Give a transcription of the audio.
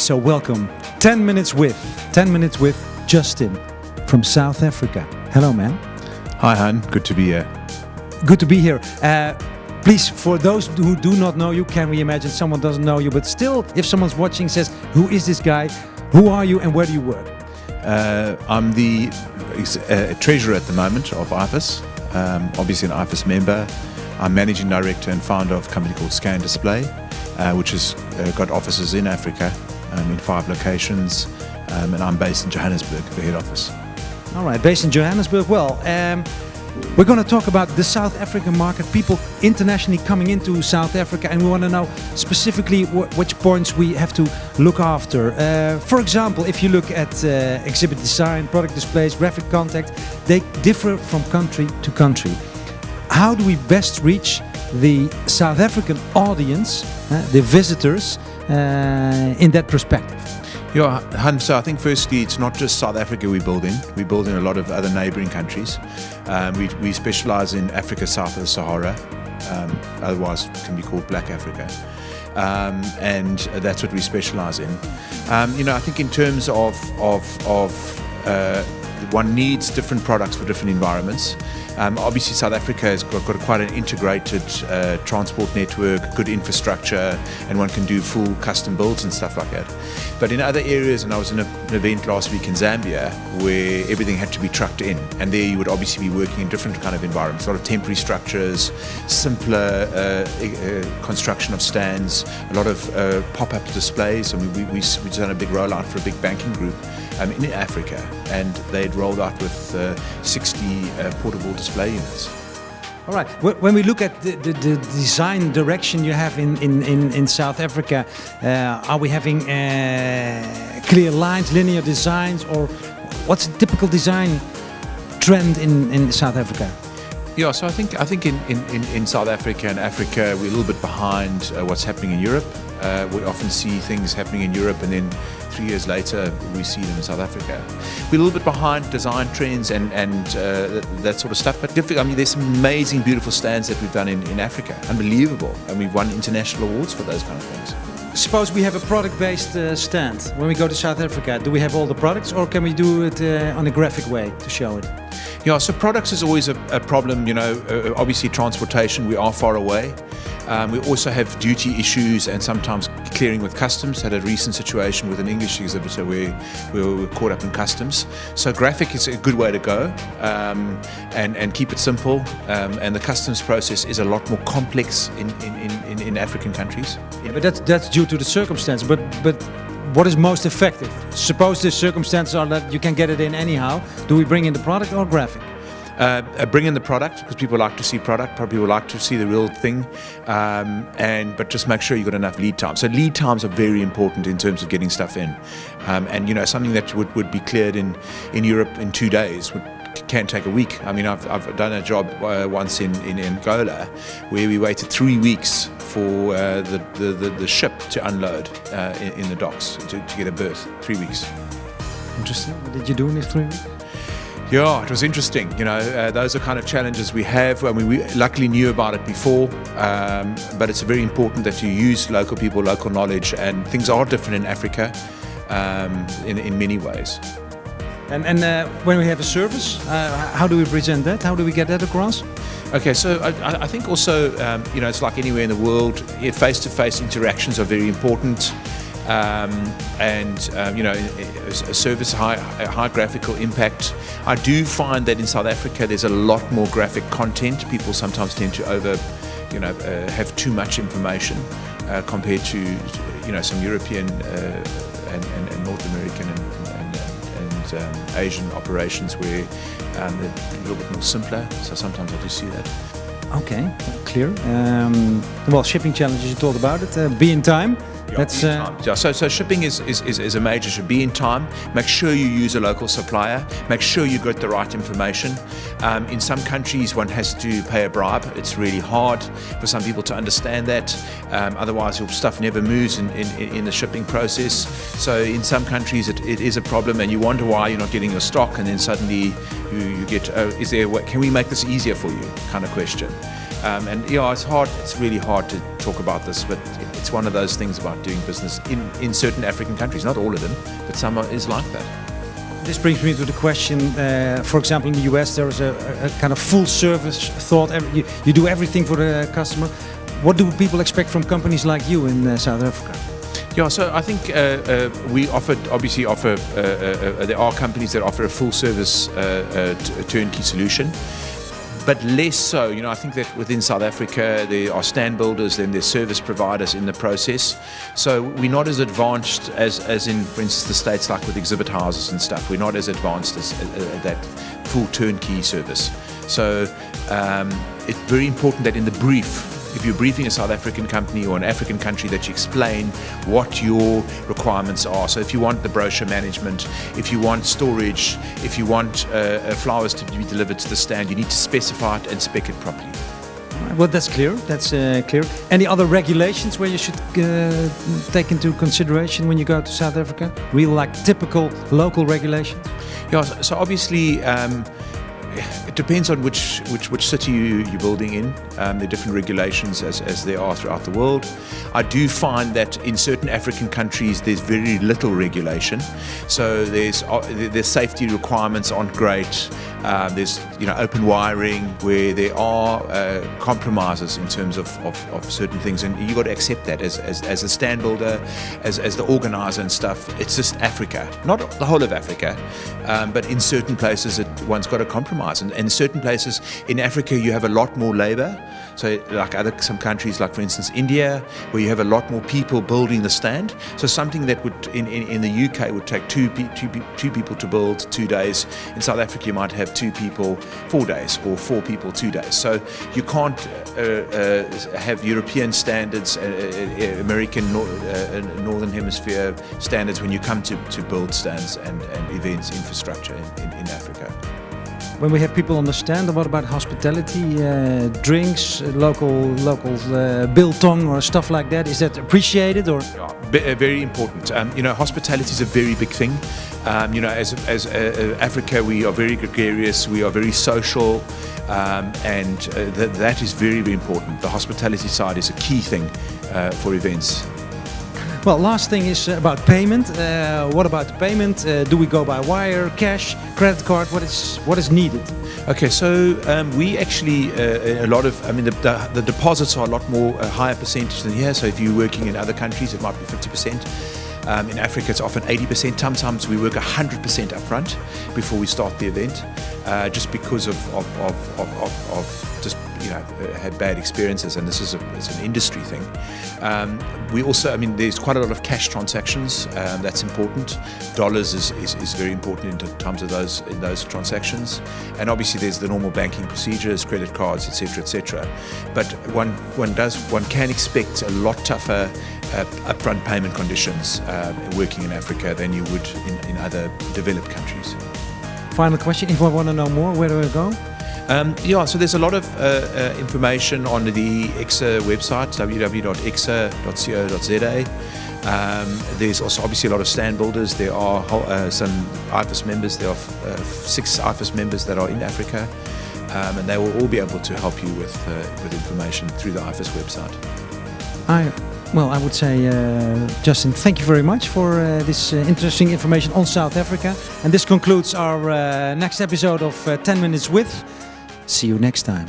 So welcome, 10 Minutes with Justin from South Africa. Hello, man. Hi, Han. Good to be here. Good to be here. Please, for those who do not know you, can we imagine someone doesn't know you, but still, if someone's watching says, who is this guy? Who are you and where do you work? I'm the treasurer at the moment of IFAS, obviously an IFAS member. I'm managing director and founder of a company called Scan Display, which has got offices in Africa in 5 locations, and I'm based in Johannesburg, the head office. All right, based in Johannesburg. Well, we're going to talk about the South African market, people internationally coming into South Africa, and we want to know specifically which points we have to look after. For example, if you look at exhibit design, product displays, graphic content, they differ from country to country. How do we best reach the South African audience, the visitors, in that perspective? Yeah, Han, so I think firstly it's not just South Africa we build in a lot of other neighbouring countries. We specialise in Africa south of the Sahara, otherwise it can be called Black Africa, and that's what we specialise in. I think in terms of one needs different products for different environments. Obviously South Africa has got quite an integrated transport network, good infrastructure, and one can do full custom builds and stuff like that. But in other areas, and I was in an event last week in Zambia where everything had to be trucked in, and there you would obviously be working in different kind of environments, a lot of temporary structures, simpler construction of stands, a lot of pop-up displays. I mean, we just done a big rollout for a big banking group in Africa, and they'd rolled out with 60 portable display units. All right. When we look at the design direction you have in South Africa, are we having clear lines, linear designs, or what's the typical design trend in South Africa? Yeah, so I think in South Africa and Africa we're a little bit behind what's happening in Europe. We often see things happening in Europe, and then 3 years later we see them in South Africa. We're a little bit behind design trends and that sort of stuff, but I mean, there's some amazing, beautiful stands that we've done in Africa. Unbelievable, and we've won international awards for those kind of things. Suppose we have a product-based stand. When we go to South Africa, do we have all the products, or can we do it on a graphic way to show it? Yeah, so products is always a problem, obviously transportation, we are far away. We also have duty issues and sometimes clearing with customs. Had a recent situation with an English exhibitor where we were caught up in customs. So graphic is a good way to go, and keep it simple. And the customs process is a lot more complex in African countries. Yeah, but that's due to the circumstance. But what is most effective? Suppose the circumstances are that you can get it in anyhow. Do we bring in the product or graphic? Bring in the product, because people like to see product, people like to see the real thing, but just make sure you've got enough lead time. So lead times are very important in terms of getting stuff in, and something that would be cleared in Europe in 2 days can take a week. I mean, I've done a job once in Angola where we waited 3 weeks for the ship to unload in the docks to get a berth. 3 weeks. Interesting. What did you do in these 3 weeks? Yeah, it was interesting. Those are kind of challenges we have. I mean, we luckily knew about it before, but it's very important that you use local people, local knowledge, and things are different in Africa in many ways. And when we have a service, how do we present that? How do we get that across? Okay, so I think also, it's like anywhere in the world, face-to-face interactions are very important. A service high graphical impact. I do find that in South Africa there's a lot more graphic content. People sometimes tend to have too much information compared to some European and North American and Asian operations where they're a little bit more simpler. So sometimes I do see that. Okay, clear. Well, shipping challenges, you talked about it. Be in time. So shipping is a major issue. Be in time. Make sure you use a local supplier. Make sure you got the right information. In some countries, one has to pay a bribe. It's really hard for some people to understand that. Otherwise, your stuff never moves in the shipping process. So in some countries, it is a problem, and you wonder why you're not getting your stock, and then suddenly you get, can we make this easier for you? Kind of question. It's hard. It's really hard to talk about this, but it's one of those things about about doing business in certain African countries. Not all of them, but some is like that. This brings me to the question, for example, in the US there is a kind of full service thought. You do everything for the customer. What do people expect from companies like you in South Africa? Yeah, so I think we obviously offer, there are companies that offer a full service turnkey solution. But less so, I think that within South Africa there are stand builders, then there's service providers in the process. So we're not as advanced as in, for instance, the States, like with exhibit houses and stuff. We're not as advanced as that full turnkey service. So it's very important that in the brief, if you're briefing a South African company or an African country, that you explain what your requirements are. So if you want the brochure management, if you want storage, if you want flowers to be delivered to the stand, you need to specify it and spec it properly. Well, that's clear. That's clear. Any other regulations where you should take into consideration when you go to South Africa? Real, like typical local regulations? Yeah. So obviously. It depends on which city you're building in. There are different regulations as there are throughout the world. I do find that in certain African countries there's very little regulation. So there's safety requirements aren't great. There's open wiring where there are compromises in terms of certain things, and you've got to accept that as a stand builder, as the organizer and stuff. It's just Africa, not the whole of Africa, but in certain places one's got to compromise. And in certain places in Africa you have a lot more labor. So like some countries, like for instance India, where you have a lot more people building the stand. So something that would in the UK would take two people to build 2 days. In South Africa you might have 2 people 4 days, or 4 people 2 days. So you can't have European standards, American Northern Hemisphere standards when you come to build stands and events infrastructure in Africa. When we have people on the stand, what about hospitality, drinks, local biltong or stuff like that? Is that appreciated or? Yeah, very important. Hospitality is a very big thing. As Africa, we are very gregarious, we are very social, and that is very, very important. The hospitality side is a key thing for events. Well, last thing is about payment. What about the payment? Do we go by wire, cash, credit card? What is needed? Okay, so we actually the deposits are a lot more higher percentage than here. So if you're working in other countries, it might be 50%. In Africa, it's often 80%. Sometimes we work 100% upfront before we start the event, just because of had bad experiences, and it's an industry thing. We also, there's quite a lot of cash transactions. That's important. Dollars is very important in terms of those transactions, and obviously there's the normal banking procedures, credit cards, etc., etc. But one can expect a lot tougher upfront payment conditions working in Africa than you would in other developed countries. Final question: if I want to know more, where do I go? So there's a lot of information on the ICSA website, www.icsa.co.za. There's also obviously a lot of stand builders. There are some IFAS members. There are 6 IFAS members that are in Africa, and they will all be able to help you with information through the IFAS website. I would say, Justin, thank you very much for this interesting information on South Africa. And this concludes our next episode of 10 Minutes With. See you next time.